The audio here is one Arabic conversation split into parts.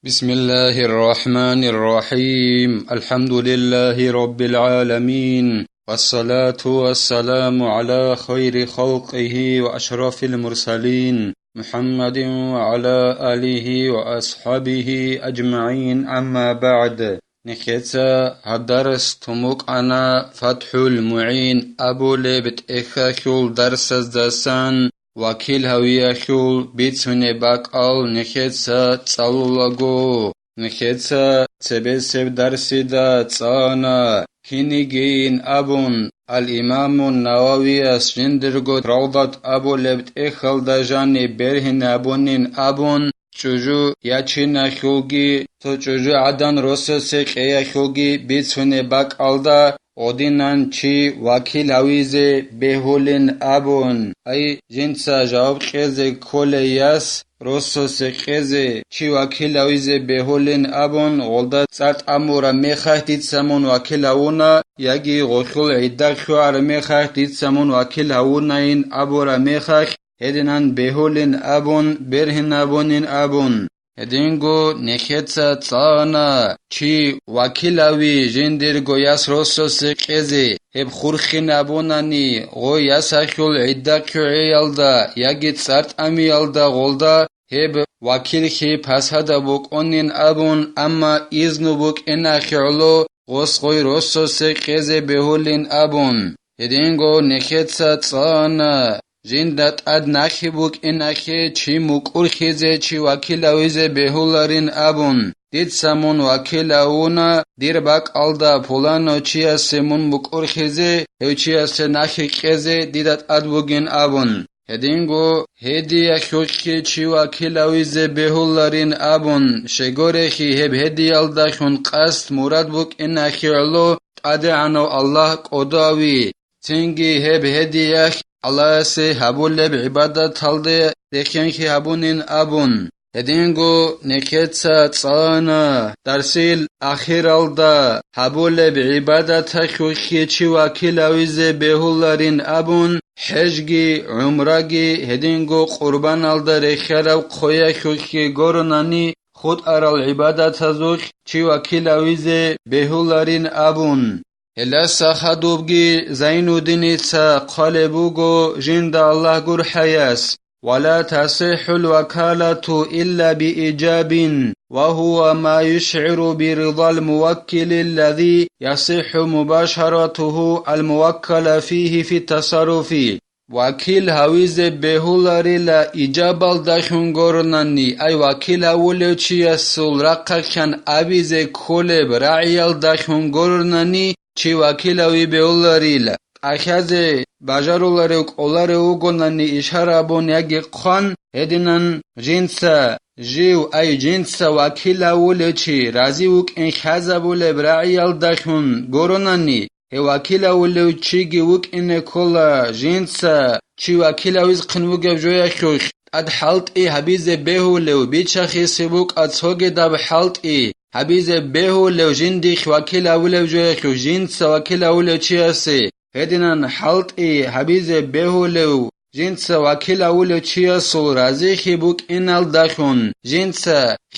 بسم الله الرحمن الرحيم الحمد لله رب العالمين والصلاة والسلام على خير خلقه وأشرف المرسلين محمد وعلى آله وأصحابه أجمعين أما بعد نخيتا هدرس تموك أنا فتح المعين أبو لبت إخاخول درس الدسان وكيل هوياخول بيتسوني باقال نخيتا تصالولاغو نخيتا تبسب درسي دا تصانا كينيجين أبون الإمام النووي أسجندرغو روضة أبو لبت إخال دجاني برهن أبونين أبون چوجو ياچينا خولگي تو چوجو عدن روسسي قيا خولگي بيتسوني باقال دا اودینان چی وکیل هویزه بهولین ابون ای جنسا جواب خیزه کل یاس روسوس خیزه چی وکیل هویزه بهولین ابون غلده سرط امورا میخواهدید سمون وکیل هونا یگی غخول عیدک شوار میخواهدید سمون وکیل هونا این ابورا میخواه هدینان بهولین ابون برهن ابونین ابون هدینگو نخیتا تانا چی وکیلاوی جندرگو یاس روسوس قیزی هب خورخین ابونانی غو یاس اخیول عدک عیالدا یگید سرط امیالدا غلدا هب وکیل خی پس هدا بوک اونین ابون اما ایزنو بوک این اخیولو غوس غوی روسوس قیزی بهولین ابون هدینگو نخیتا تانا جندت اد نخی بوک این اخی چی مکور خیزه چی وکیل اویزه بهولارین ابون دید سمون وکیل اونا دیر باک alda پولانو چی اسمون مکور خیزه هو چی اس نخی خیزه دیدت اد بوگین ابون هدینگو هدی اخوکی چی وکیل اویزه بهولارین ابون شگوره خی هب هدی alda خون قصد مراد بوک این اخی علو اد عنو الله قداوی تنگی هب هدی اخ Allah se habule ibadat halde dekhen ki habunin abun hedingo neketsa tsana darsil akhir alda habule ibadat khukhi chi wakil awize behullarin abun hejgi umragi hedingo qurban alda rekharav khoya khukhi gorunani khud aral ibadat hazuk chi wakil awize behullarin abun هلا سخدوبگی زينودين قالبوغو جند الله gur حياس ولا تصح الوكالة إلا بإيجاب وهو ما يشعر برضا الموكل الذي يصح مباشرته الموكل فيه في التصرف وكيل هاويز بهولاري لا إجابال داخن غورناني أي وكيل هاولو چي السول رقاكن أبيز كولب رعيال داخن غورناني چی وکیلوی بهولاریل اخازه باجارولاری اولاری اوگونانی اشارابون یکی خان هدینان جنسا جیو ای جنسا وکیلولی چی رازی وک این خازابولی برعیال دخون گورونانی وکیلولی چی گی وک این کولا جنسا چی وکیلویز قنوگه جویا خوش اد حالت ای حبیز بهولیو بیچخی سبوک اد سوگی دب حالت ای حبیز بهولیو جندیخ وکیل اولیو جویخو جنس وکیل اولیو چی اسی هدینان حالت ای حبیز بهولیو جنس وکیل اولیو چی اسو رازیخی بوک اینال دخون جنس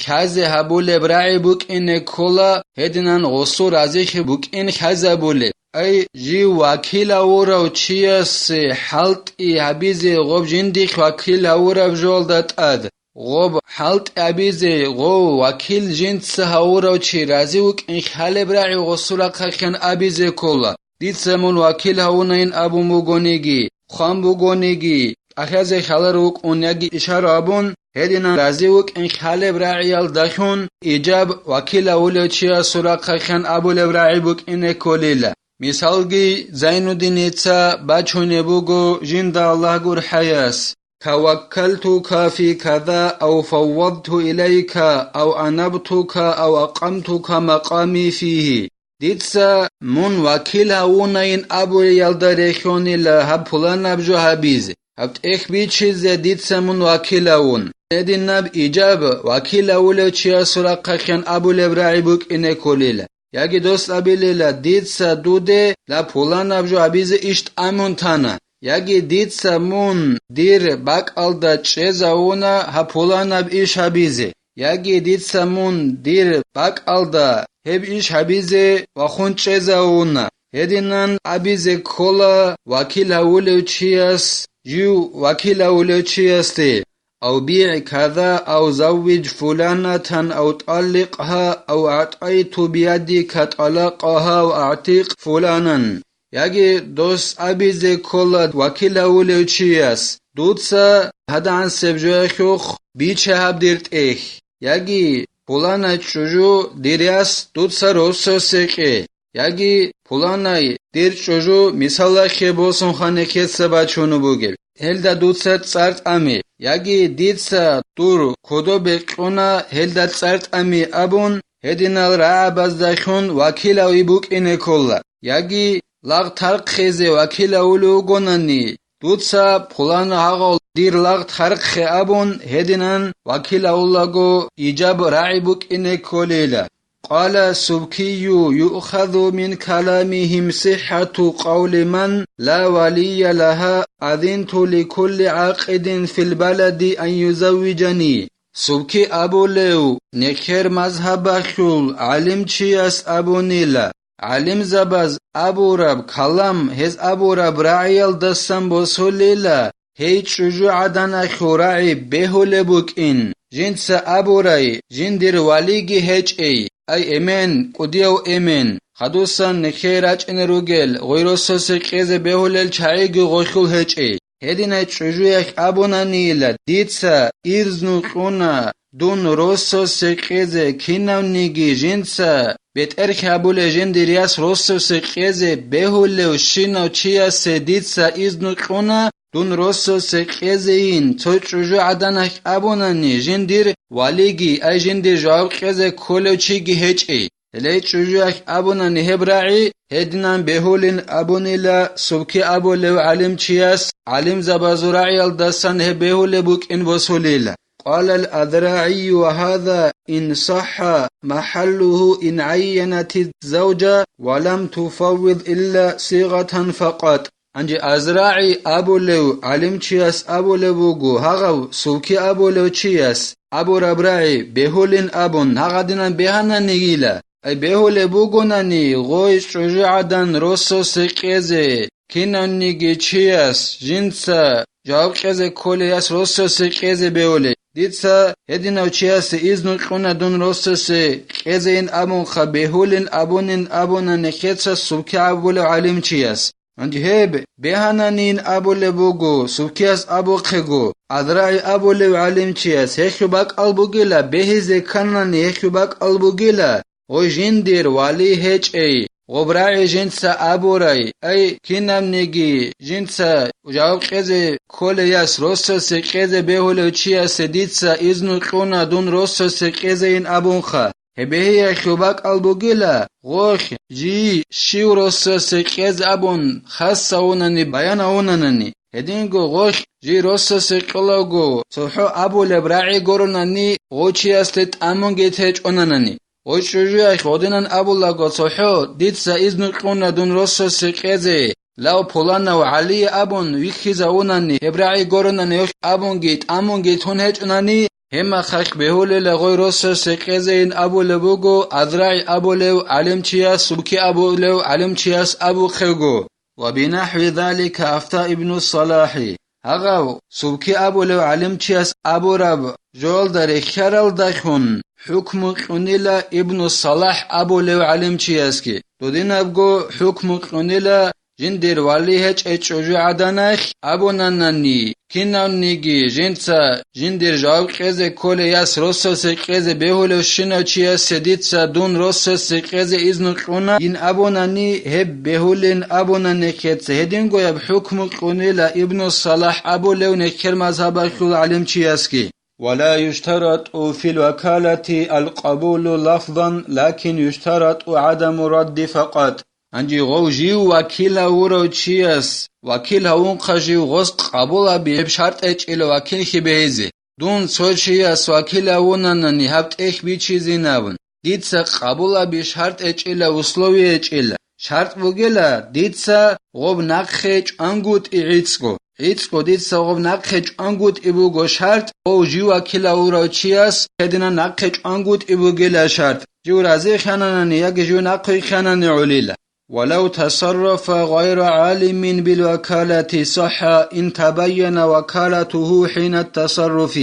خازی حبولی برعی بوک این کولا هدینان غصو رازیخی بوک این خازی بولی ای جی وکیل اوراو چی اسی حالت ای حبیز غوب جندیخ وکیل اوراو جولدت اد غوب حالت ابیزه غو وکیل جنس هاورو چی رازی وک این خاله برعی غصورا قاقن ابیزه کولا دید سمون وکیل هاونا این ابو موگونیگی خان بوگونیگی اخیازه خاله روک اونیگی اشار ابون هدینا رازی وک این خاله برعیال دخون ایجاب وکیل هاولو چی سورا قاقن ابو لبرعی بوک این کولیلا مثالگی زینودین ایتسا بچونه بوگو جند الله gur حیاس توكلتك في كذا أو فوضت إليك أو أنبتك أو أقمتك مقامي فيه ديتسا من وكيل هونين أبو يلدريخوني لهب فلان أبجو هبيز هبت إخ بيتشيز ديتسا من وكيل هون دين نب إجاب وكيل هولو چيا سرقاقين أبو لبرعيبوك إنه كوليلا ياگي دوست أبيليلا ديتسا دوده لفلان أبجو هبيز إشت أمون تانا یاگی دید سمون دیر باک alda چه زاونا ها پولانب ایش هبیزه яги дитсамун дир бакалда хеб иш хабизе вахунчезауна хединан абизе кола вакилаулевчиас жу вакилаулевчиасте أو بيع كذا أو زوج فلانة أو طلقها أو أعطيت بيدك طلاقها وأعتق فلانا يجي دوس أبيزي كولد وكيلا وليوشياس دوتسا هذا عن سبجوخ بيتشه هبديرت إيه يجي فلانا تشوجو ديرياس دوتسا روسو سيكي يجي فلانا دير تشوجو مثالا خيبوسون خانه كيسا باچونو بوگل هلدا دوتسا تسارت أمي يجي ديتسا دور كودو بقونا هلدا تسارت أمي أبون هدينال رعباز داخون وكيلا ويبوك إنه كولا يجي لاغ ترق خيزي وكيلا ولو گوناني دوتسا پولانا هاغو دير لاغ ترق خي أبون هدينان وكيلا ولاغو إجاب رعبوك إنه كوليلا قال سبكي يؤخذ من كلامهم صحة قول من لا ولي لها أذنت لكل عاقد في البلد أن يزوجني سبكي أبو ليو نكر مذهب خول علم چياس أبو نيلا علم زباز أبو رب كلام هز أبو رب رعيال دستان بسوليلا هيچ رجوع عدن خورعي بهول بوك إن جنس أبو رأي جندر وليگي هيچ أي أي إمن قديو إمن خدوسان نخيراج إن روغل غيروسو سقيز بهولل چايگو غوخول هيچ أي هدين چجويخ أبونا نيلا ديتسا إرزنو قونا دون روسو سقيز كيناو نيگي جنسا بيت ارخ أبول جندرياس روسو سقيز بهولل شيناو چياس ديتسا إرزنو قونا دون روسو سقيزين تو چجو عدنك أبوناني جندر واليگي أي جندر جواب قيزة كولو چيگي هيچ أي هلي چجوك أبوناني هبراعي هدنان بهولين أبونيلا سبكي أبولو علم چياس علم زبازوراعي الدستان هبهول بوك إن بسوليلا قال الأذراعي وهذا إن صح محله إن عينت الزوجة ولم تفوض إلا صيغة فقط انجي ازراعي ابو لو علم چياس ابو لوگو هاغو سوكي ابو لو چياس ابو ربراعي بهولين ابون هاغدنان بهانا نيلا اي بهول بوگوناني غوش چوجعدان روسو سقيزي كينان نيگي چياس جنسا جواب قيزي كولياس روسو سقيزي بهولي ديتسا هدينو چياس إذنو قونا دون روسو سقيزين ابون خا بهولين ابونين ابونا نخيتسا سوكي ابو لو علم چياس عندي هيب بهانانين أبو لبوغو سوكياس أبو خيغو أدراي أبو لو علم چياس هيخباك ألبوغيلا بهزي كاناني هيخباك ألبوغيلا وجندير والي هيچ أي غبراعي جنسا أبو راي أي كينام نيجي جنسا جواب قيزي كولياس روسو سقيزي بهولو چياس ديتسا إذنو قونا دون روسو سقيزين أبونخا هبهي خباك البوغيلا غوخ جي شيوروسو سقيز أبون خاصاوناني بياناوناني هدينغو غوخ جي روسو سقلوغو سوحو أبو لبراعي غوروناني غوچياستت أمونگي تيج أوناناني غوچوجي خودنان أبو لاغو سوحو ديتسا إذنو قونا دون روسو سقيزي لاو پولانا و علي أبون ويخيزاوناني هبراعي غوروناني يوخ أبونگيت أمونگيت هون هيج أوناني هما خخ بهول لغوي روسو سقيزين أبو لبوغو أذراعي أبو لو علم چياس سبكي أبو لو علم چياس أبو خيغو وبنحو ذلك أفتى ابن الصلاحي هغاو سبكي أبو لو علم چياس أبو رب جول داري خيرال داخون حكم قنيلا ابن الصلاح أبو لو علم چياسكي دودين أبغو حكم قنيلا جندر والي هيچ اچوجو عدنخ ابو ناناني كينان نيگي جنسا جندر جواب قيزي كولي ياس روسو سقيزي بهولو شنو چيا سديتسا دون روسو سقيزي إذن قونا ين ابو ناني هب بهولين ابو ناني كيتس هدينگو يب حكم قونيلا ابن الصلاح ابو لو نكر مذهب خل علم چياسكي ولا يشترط في الوكالة القبول لفظا لكن يشترط عدم رد فقط انجي غوجيو وكيلا ورو چياس وكيل هون قجيو غوست قبولا بيب شرط اچيل وكيل خبهزي دون سو چياس وكيلا ونانني هبت اخ بي چيزي نابن ديتسا قبولا بي شرط اچيل وسلوي اچيل شرط وگيلا ديتسا غوب نقخيچ انگوت اعيتسكو იცოდით საღობ ნაყე ჭანგუტ იბუ გოშარტ ო ჟივა ქილაურაჩიას ქედინა ნაყე ჭანგუტ იბუ გელაშარტ ჟურაზე ხანანანი აგ ჟუ ნაყი ხანანი ულილა ولو تصرف غير عالم بالوكالة صح إن تبين وكالته حين التصرف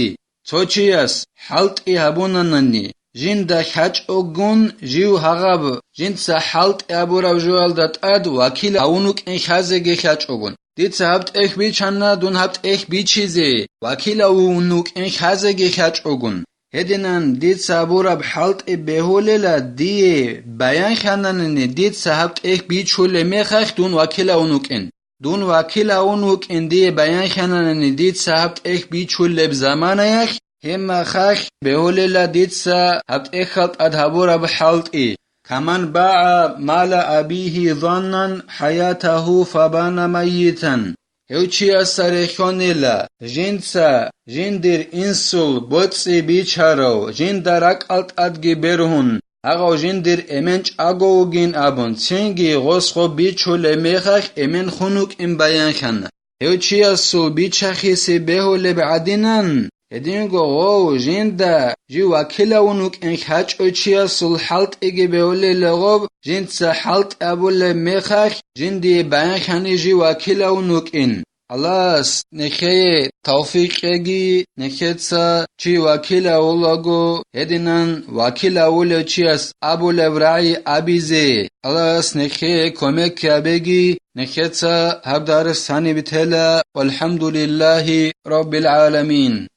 توچياس حلط إهبوننني جند حج أغن جيو هغب جند سحلط أبورا جوالدت أد وكيل أونوك إن خازق حج أغن ديت سهبت إخ بيچانا دون هبت إخ بيچيزي وكيل أونوك إن خازق حج أغن هدنان ديت سابورا بحلط بهوللا دي بيان خانانني ديت سهبت إخ بيچول ميخخ دون وكيل أونوك إن دون وكيل أونوك إن دي بيان خانانني ديت سهبت إخ بيچول بزمانيخ هم خخ بهوللا ديت سهبت إخ خلط أدهبورا بحلط إيه كمان باع مال أبيه ظنا حياته فبان ميتا هوچيا سرخونيلا جنسا جندر انسول بوتسي بيچارو جندرك الت ادگي برهون اغو جندر امنچ اگوگين ابون چنگي غسخو بيچول ميخخ امن خنوك ام بيان خن هوچيا سو بيچخي سي بهول بعدنن هدينگو غو جندا جي وكيلونوك ان خاچ اوچيا سول حلط اگي بهول لغوب جند سحلط ابول ميخخ جندي بيان خن جي وكيلونوك ان الله نخي توفيق اگي نخيتسا چي وكيل اولغو هدينن وكيل اولچياس ابول ابراي ابيزي الله نخي كومك يابگي نخيتسا هبدار ساني بتلا والحمد لله رب العالمين